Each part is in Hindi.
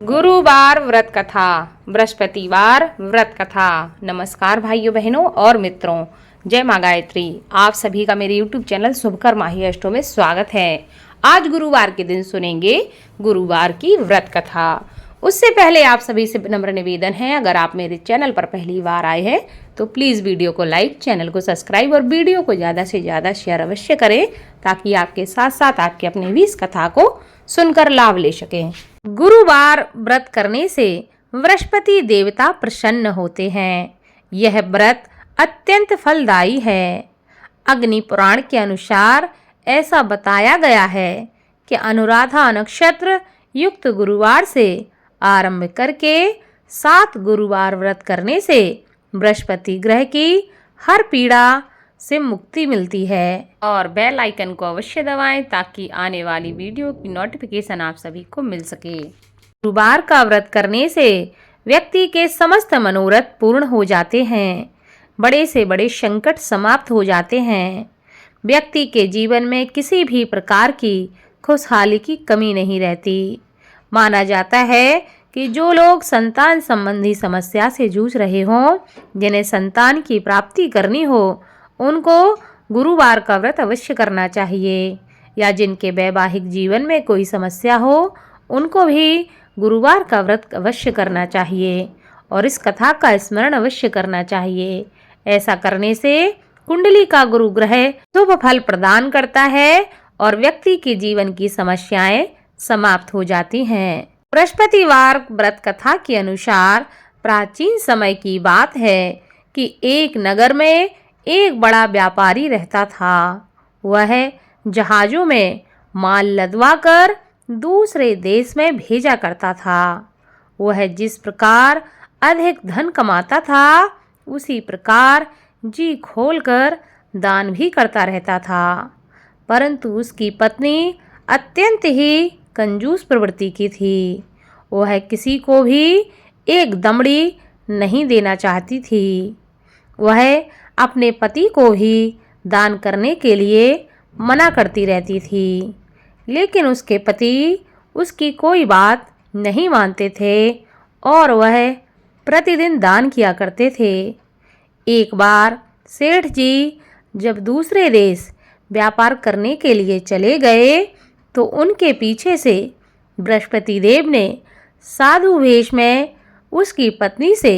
गुरुवार व्रत कथा, बृहस्पतिवार व्रत कथा। नमस्कार भाइयों बहनों और मित्रों, जय माँ गायत्री। आप सभी का मेरे YouTube चैनल शुभकर माही अष्टों में स्वागत है। आज गुरुवार के दिन सुनेंगे गुरुवार की व्रत कथा। उससे पहले आप सभी से नम्र निवेदन है, अगर आप मेरे चैनल पर पहली बार आए हैं तो प्लीज़ वीडियो को लाइक, चैनल को सब्सक्राइब और वीडियो को ज़्यादा से ज़्यादा शेयर अवश्य करें, ताकि आपके साथ साथ आपके अपने भी इस कथा को सुनकर लाभ ले सकें। गुरुवार व्रत करने से बृहस्पति देवता प्रसन्न होते हैं। यह व्रत अत्यंत फलदायी है। अग्नि पुराण के अनुसार ऐसा बताया गया है कि अनुराधा नक्षत्र युक्त गुरुवार से आरंभ करके 7 गुरुवार व्रत करने से बृहस्पति ग्रह की हर पीड़ा से मुक्ति मिलती है। और बेल आइकन को अवश्य दबाएं ताकि आने वाली वीडियो की नोटिफिकेशन आप सभी को मिल सके। गुरुवार का व्रत करने से व्यक्ति के समस्त मनोरथ पूर्ण हो जाते हैं। बड़े से बड़े संकट समाप्त हो जाते हैं। व्यक्ति के जीवन में किसी भी प्रकार की खुशहाली की कमी नहीं रहती। माना जाता है कि जो लोग संतान संबंधी समस्या से जूझ रहे हों, जिन्हें संतान की प्राप्ति करनी हो, उनको गुरुवार का व्रत अवश्य करना चाहिए। या जिनके वैवाहिक जीवन में कोई समस्या हो, उनको भी गुरुवार का व्रत अवश्य करना चाहिए और इस कथा का स्मरण अवश्य करना चाहिए। ऐसा करने से कुंडली का गुरु ग्रह शुभ फल प्रदान करता है और व्यक्ति के जीवन की समस्याएं समाप्त हो जाती हैं। बृहस्पतिवार व्रत कथा के अनुसार प्राचीन समय की बात है कि एक नगर में एक बड़ा व्यापारी रहता था। वह जहाजों में माल लदवा कर दूसरे देश में भेजा करता था। वह जिस प्रकार अधिक धन कमाता था, उसी प्रकार जी खोलकर दान भी करता रहता था। परंतु उसकी पत्नी अत्यंत ही कंजूस प्रवृत्ति की थी। वह किसी को भी एक दमड़ी नहीं देना चाहती थी। वह अपने पति को भी दान करने के लिए मना करती रहती थी, लेकिन उसके पति उसकी कोई बात नहीं मानते थे और वह प्रतिदिन दान किया करते थे। एक बार सेठ जी जब दूसरे देश व्यापार करने के लिए चले गए तो उनके पीछे से बृहस्पति देव ने साधु वेश में उसकी पत्नी से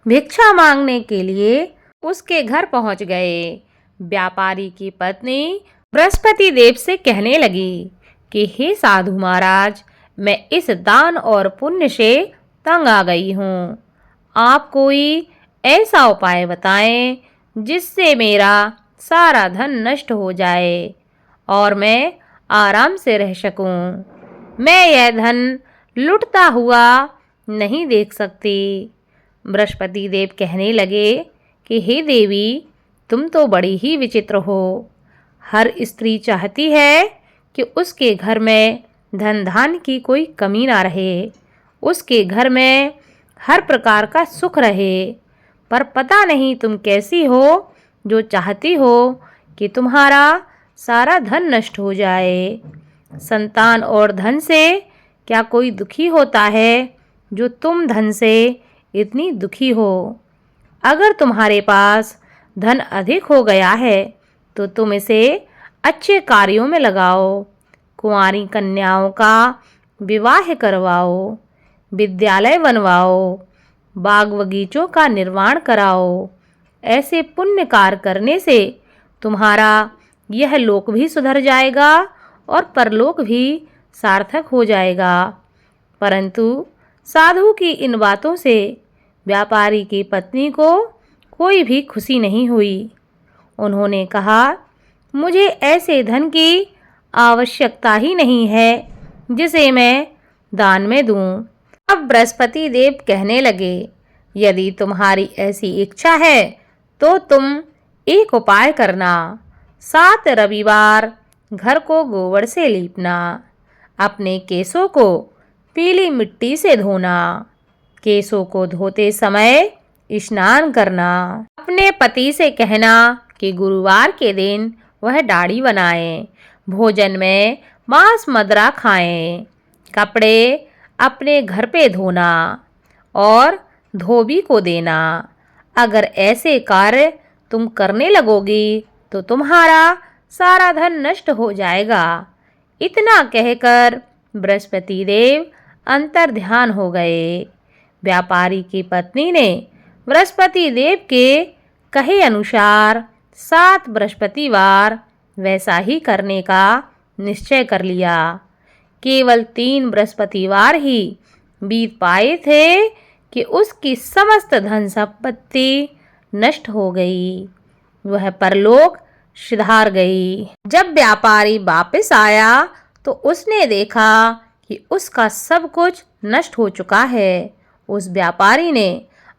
भिक्षा मांगने के लिए उसके घर पहुंच गए। व्यापारी की पत्नी बृहस्पति देव से कहने लगी कि हे साधु महाराज, मैं इस दान और पुण्य से तंग आ गई हूँ। आप कोई ऐसा उपाय बताएं जिससे मेरा सारा धन नष्ट हो जाए और मैं आराम से रह सकूं। मैं यह धन लुटता हुआ नहीं देख सकती। बृहस्पति देव कहने लगे कि हे देवी, तुम तो बड़ी ही विचित्र हो। हर स्त्री चाहती है कि उसके घर में धन धान की कोई कमी ना रहे, उसके घर में हर प्रकार का सुख रहे, पर पता नहीं तुम कैसी हो जो चाहती हो कि तुम्हारा सारा धन नष्ट हो जाए। संतान और धन से क्या कोई दुखी होता है जो तुम धन से इतनी दुखी हो? अगर तुम्हारे पास धन अधिक हो गया है तो तुम इसे अच्छे कार्यों में लगाओ। कुंवारी कन्याओं का विवाह करवाओ, विद्यालय बनवाओ, बाग बगीचों का निर्माण कराओ। ऐसे पुण्य कार्य करने से तुम्हारा यह लोक भी सुधर जाएगा और परलोक भी सार्थक हो जाएगा। परंतु साधु की इन बातों से व्यापारी की पत्नी को कोई भी खुशी नहीं हुई। उन्होंने कहा, मुझे ऐसे धन की आवश्यकता ही नहीं है जिसे मैं दान में दूं। अब बृहस्पति देव कहने लगे, यदि तुम्हारी ऐसी इच्छा है तो तुम एक उपाय करना। 7 रविवार घर को गोबर से लीपना, अपने केसों को पीली मिट्टी से धोना, केसों को धोते समय स्नान करना। अपने पति से कहना कि गुरुवार के दिन वह दाढ़ी बनाएं, भोजन में मांस मदिरा खाएं, कपड़े अपने घर पे धोना और धोबी को देना। अगर ऐसे कार्य तुम करने लगोगी तो तुम्हारा सारा धन नष्ट हो जाएगा। इतना कहकर बृहस्पति देव अंतर्ध्यान हो गए। व्यापारी की पत्नी ने बृहस्पति देव के कहे अनुसार 7 बृहस्पतिवार वैसा ही करने का निश्चय कर लिया। केवल 3 बृहस्पतिवार ही बीत पाए थे कि उसकी समस्त धन संपत्ति नष्ट हो गई। वह परलोक सिधार गई। जब व्यापारी वापस आया तो उसने देखा कि उसका सब कुछ नष्ट हो चुका है। उस व्यापारी ने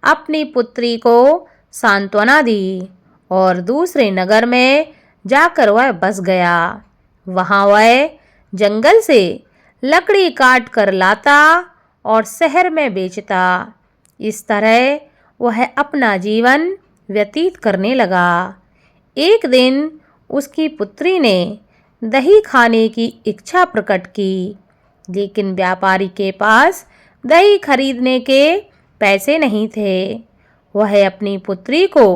अपनी पुत्री को सांत्वना दी और दूसरे नगर में जाकर वह बस गया। वहां वह जंगल से लकड़ी काट कर लाता और शहर में बेचता। इस तरह वह अपना जीवन व्यतीत करने लगा। एक दिन उसकी पुत्री ने दही खाने की इच्छा प्रकट की, लेकिन व्यापारी के पास दही खरीदने के पैसे नहीं थे। वह अपनी पुत्री को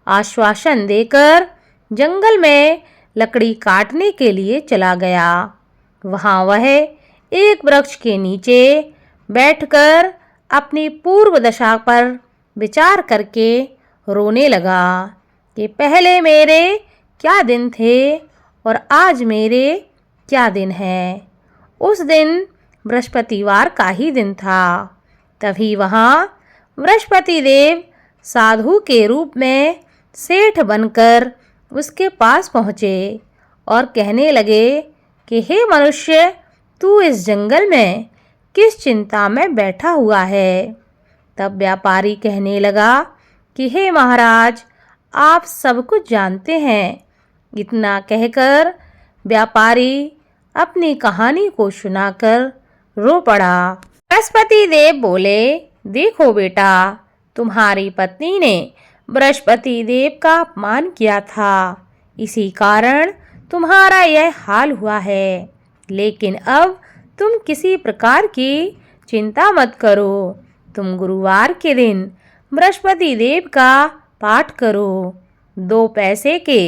आश्वासन देकर जंगल में लकड़ी काटने के लिए चला गया। वहां वह एक वृक्ष के नीचे बैठकर अपनी पूर्व दशा पर विचार करके रोने लगा कि पहले मेरे क्या दिन थे और आज मेरे क्या दिन है। उस दिन बृहस्पतिवार का ही दिन था। तभी वहाँ बृहस्पति देव साधु के रूप में सेठ बनकर उसके पास पहुँचे और कहने लगे कि हे मनुष्य, तू इस जंगल में किस चिंता में बैठा हुआ है। तब व्यापारी कहने लगा कि हे महाराज, आप सब कुछ जानते हैं। इतना कहकर व्यापारी अपनी कहानी को सुनाकर रो पड़ा। बृहस्पति देव बोले, देखो बेटा, तुम्हारी पत्नी ने बृहस्पति देव का अपमान किया था, इसी कारण तुम्हारा यह हाल हुआ है। लेकिन अब तुम किसी प्रकार की चिंता मत करो। तुम गुरुवार के दिन बृहस्पति देव का पाठ करो। 2 पैसे के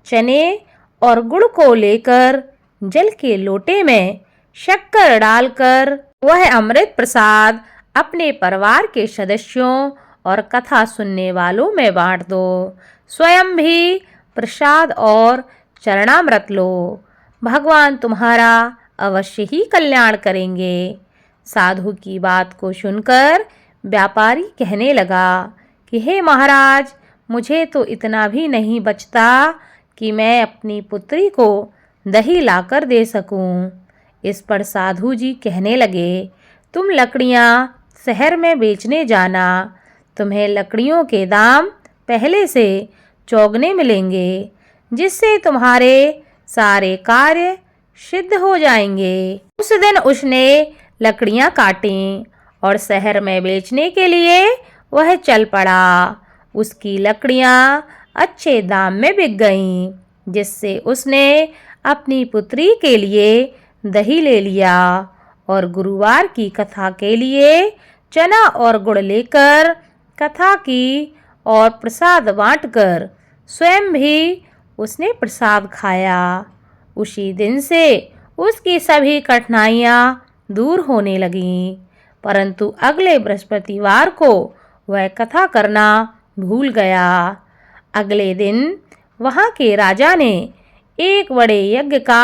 चने और गुड़ को लेकर जल के लोटे में शक्कर डालकर वह अमृत प्रसाद अपने परिवार के सदस्यों और कथा सुनने वालों में बांट दो। स्वयं भी प्रसाद और चरणामृत लो। भगवान तुम्हारा अवश्य ही कल्याण करेंगे। साधु की बात को सुनकर व्यापारी कहने लगा कि हे महाराज, मुझे तो इतना भी नहीं बचता कि मैं अपनी पुत्री को दही लाकर दे सकूं। इस पर साधु जी कहने लगे, तुम लकड़ियां शहर में बेचने जाना। तुम्हें लकड़ियों के दाम पहले से चौगने मिलेंगे, जिससे तुम्हारे सारे कार्य सिद्ध हो जाएंगे। उस दिन उसने लकड़ियां काटी और शहर में बेचने के लिए वह चल पड़ा। उसकी लकड़ियां अच्छे दाम में बिक गईं, जिससे उसने अपनी पुत्री के लिए दही ले लिया और गुरुवार की कथा के लिए चना और गुड़ लेकर कथा की और प्रसाद बांटकर स्वयं भी उसने प्रसाद खाया। उसी दिन से उसकी सभी कठिनाइयाँ दूर होने लगीं, परंतु अगले बृहस्पतिवार को वह कथा करना भूल गया। अगले दिन वहाँ के राजा ने एक बड़े यज्ञ का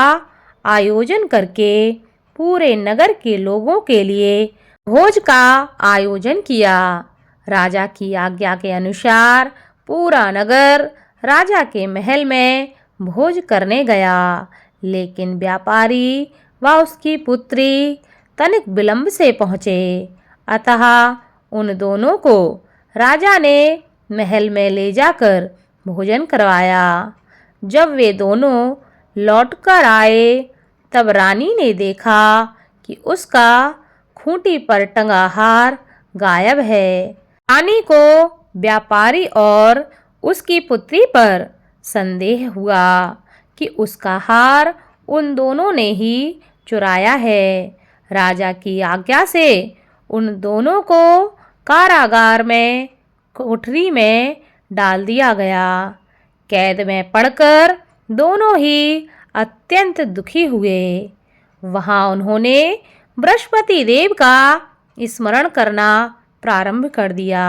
आयोजन करके पूरे नगर के लोगों के लिए भोज का आयोजन किया। राजा की आज्ञा के अनुसार पूरा नगर राजा के महल में भोज करने गया, लेकिन व्यापारी व उसकी पुत्री तनिक विलंब से पहुँचे। अतः उन दोनों को राजा ने महल में ले जाकर भोजन करवाया। जब वे दोनों लौटकर आए तब रानी ने देखा कि उसका खूंटी पर टंगा हार गायब है। रानी को व्यापारी और उसकी पुत्री पर संदेह हुआ कि उसका हार उन दोनों ने ही चुराया है। राजा की आज्ञा से उन दोनों को कारागार में कोठरी में डाल दिया गया। कैद में पड़कर दोनों ही अत्यंत दुखी हुए। वहां उन्होंने बृहस्पति देव का स्मरण करना प्रारंभ कर दिया।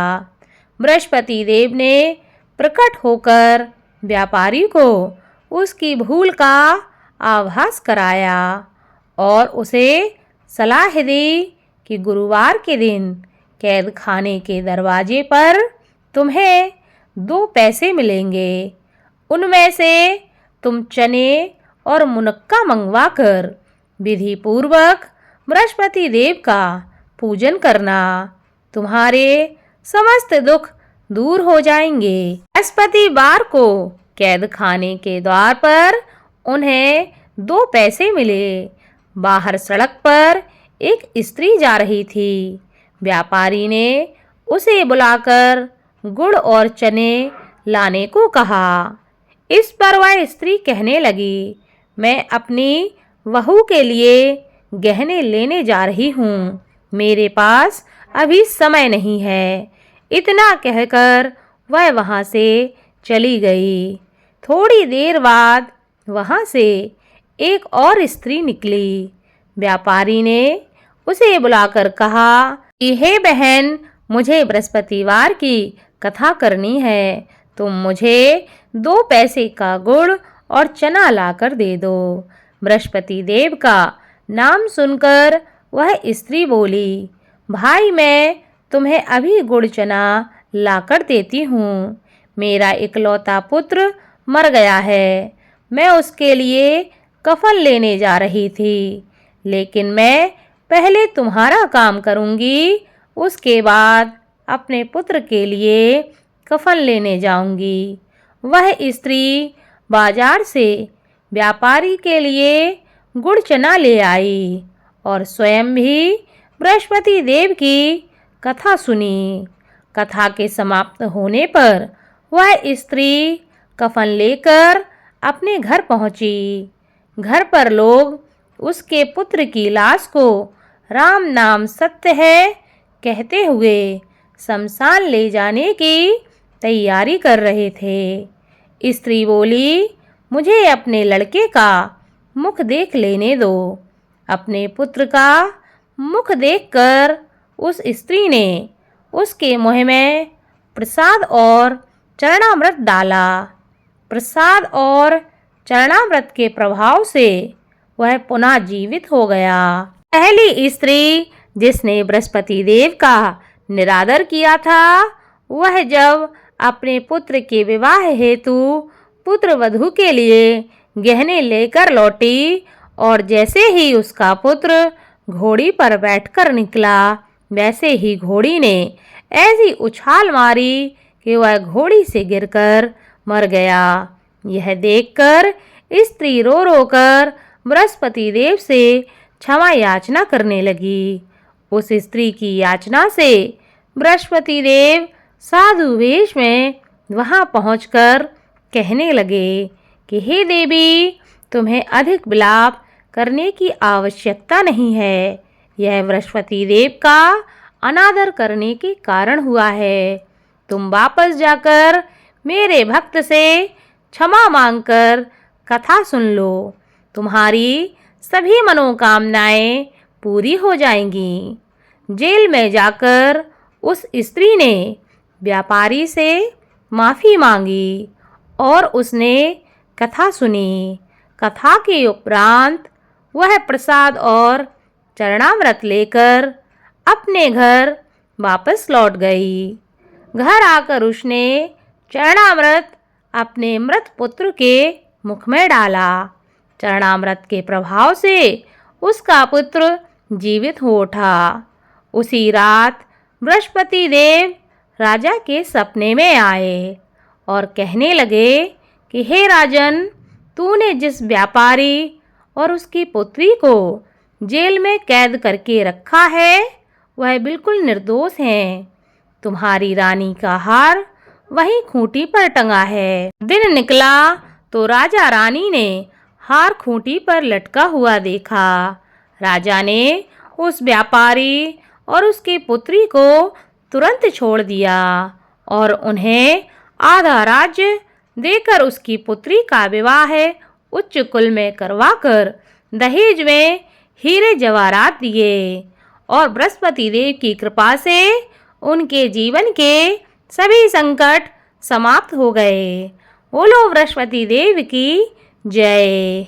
बृहस्पति देव ने प्रकट होकर व्यापारी को उसकी भूल का आभास कराया और उसे सलाह दी कि गुरुवार के दिन कैद खाने के दरवाजे पर तुम्हें 2 पैसे मिलेंगे। उनमें से तुम चने और मुनक्का मंगवा कर विधि पूर्वक बृहस्पति देव का पूजन करना। तुम्हारे समस्त दुख दूर हो जाएंगे। बृहस्पतिवार को कैद खाने के द्वार पर उन्हें 2 पैसे मिले। बाहर सड़क पर एक स्त्री जा रही थी। व्यापारी ने उसे बुलाकर गुड़ और चने लाने को कहा। इस पर वह स्त्री कहने लगी, मैं अपनी बहू के लिए गहने लेने जा रही हूँ, मेरे पास अभी समय नहीं है। इतना कहकर वह वहाँ से चली गई। थोड़ी देर बाद वहाँ से एक और स्त्री निकली। व्यापारी ने उसे बुलाकर कहा कि हे बहन, मुझे बृहस्पतिवार की कथा करनी है, तुम मुझे 2 पैसे का गुड़ और चना लाकर दे दो। बृहस्पति देव का नाम सुनकर वह स्त्री बोली, भाई मैं तुम्हें अभी गुड़ चना लाकर देती हूँ। मेरा इकलौता पुत्र मर गया है, मैं उसके लिए कफन लेने जा रही थी, लेकिन मैं पहले तुम्हारा काम करूँगी, उसके बाद अपने पुत्र के लिए कफन लेने जाऊँगी। वह स्त्री बाजार से व्यापारी के लिए गुड़ चना ले आई और स्वयं भी बृहस्पति देव की कथा सुनी। कथा के समाप्त होने पर वह स्त्री कफन लेकर अपने घर पहुंची। घर पर लोग उसके पुत्र की लाश को राम नाम सत्य है कहते हुए शमशान ले जाने की तैयारी कर रहे थे। स्त्री बोली, मुझे अपने लड़के का मुख देख लेने दो। अपने पुत्र का मुख देखकर उस स्त्री ने उसके मुँह में प्रसाद और चरणामृत डाला। प्रसाद और चरणामृत के प्रभाव से वह पुनः जीवित हो गया। पहली स्त्री जिसने बृहस्पति देव का निरादर किया था, वह जब अपने पुत्र के विवाह हेतु पुत्र वधू के लिए गहने लेकर लौटी और जैसे ही उसका पुत्र घोड़ी पर बैठकर निकला, वैसे ही घोड़ी ने ऐसी उछाल मारी कि वह घोड़ी से गिरकर मर गया। यह देखकर स्त्री रो रो कर बृहस्पति देव से क्षमा याचना करने लगी। उस स्त्री की याचना से बृहस्पति देव साधु वेश में वहां पहुंचकर कहने लगे कि हे देवी, तुम्हें अधिक विलाप करने की आवश्यकता नहीं है। यह बृहस्पति देव का अनादर करने के कारण हुआ है। तुम वापस जाकर मेरे भक्त से क्षमा मांगकर कथा सुन लो। तुम्हारी सभी मनोकामनाएं पूरी हो जाएंगी। जेल में जाकर उस स्त्री ने व्यापारी से माफ़ी मांगी और उसने कथा सुनी। कथा के उपरांत वह प्रसाद और चरणामृत लेकर अपने घर वापस लौट गई। घर आकर उसने चरणामृत अपने मृत पुत्र के मुख में डाला। चरणामृत के प्रभाव से उसका पुत्र जीवित हो उठा। उसी रात बृहस्पति देव राजा के सपने में आए और कहने लगे कि हे राजन, तूने जिस व्यापारी और उसकी पुत्री को जेल में कैद करके रखा है, वह बिल्कुल निर्दोष हैं। तुम्हारी रानी का हार वहीं खूंटी पर टंगा है। दिन निकला तो राजा रानी ने हार खूंटी पर लटका हुआ देखा। राजा ने उस व्यापारी और उसकी पुत्री को तुरंत छोड़ दिया और उन्हें आधा राज्य देकर उसकी पुत्री का विवाह उच्च कुल में करवाकर दहेज में हीरे जवाहरात दिए और बृहस्पति देव की कृपा से उनके जीवन के सभी संकट समाप्त हो गए। बोलो बृहस्पति देव की जय।